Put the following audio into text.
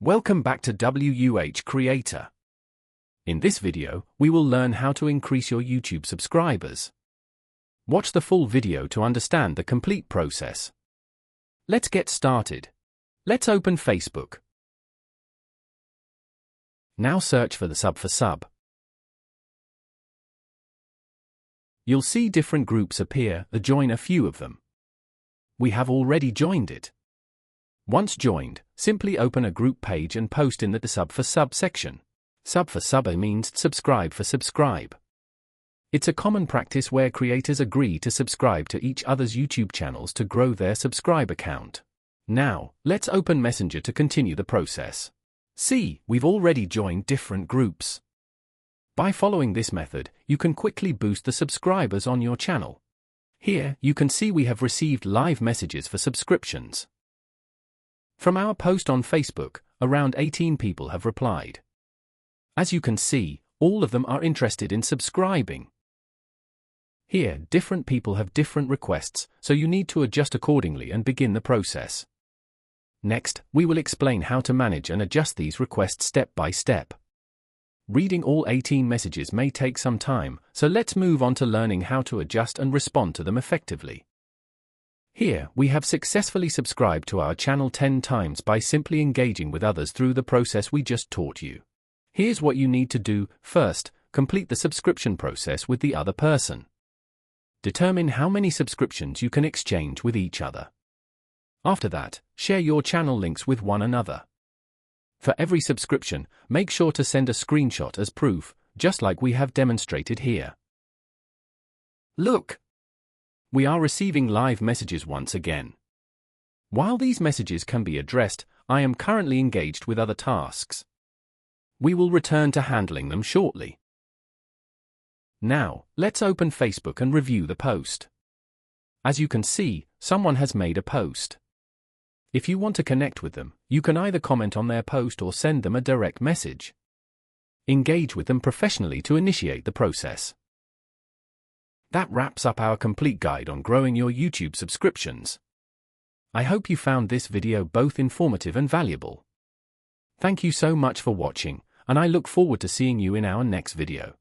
Welcome back to WH Creator. In this video, we will learn how to increase your YouTube subscribers. Watch the full video to understand the complete process. Let's get started. Let's open Facebook. Now search for the sub for sub. You'll see different groups appear, join a few of them. We have already joined it. Once joined, simply open a group page and post in the sub for sub section. Sub for sub means subscribe for subscribe. It's a common practice where creators agree to subscribe to each other's YouTube channels to grow their subscriber count. Now, let's open Messenger to continue the process. See, we've already joined different groups. By following this method, you can quickly boost the subscribers on your channel. Here, you can see we have received live messages for subscriptions. From our post on Facebook, around 18 people have replied. As you can see, all of them are interested in subscribing. Here, different people have different requests, so you need to adjust accordingly and begin the process. Next, we will explain how to manage and adjust these requests step by step. Reading all 18 messages may take some time, so let's move on to learning how to adjust and respond to them effectively. Here, we have successfully subscribed to our channel 10 times by simply engaging with others through the process we just taught you. Here's what you need to do. First, complete the subscription process with the other person. Determine how many subscriptions you can exchange with each other. After that, share your channel links with one another. For every subscription, make sure to send a screenshot as proof, just like we have demonstrated here. Look! We are receiving live messages once again. While these messages can be addressed, I am currently engaged with other tasks. We will return to handling them shortly. Now, let's open Facebook and review the post. As you can see, someone has made a post. If you want to connect with them, you can either comment on their post or send them a direct message. Engage with them professionally to initiate the process. That wraps up our complete guide on growing your YouTube subscriptions. I hope you found this video both informative and valuable. Thank you so much for watching, and I look forward to seeing you in our next video.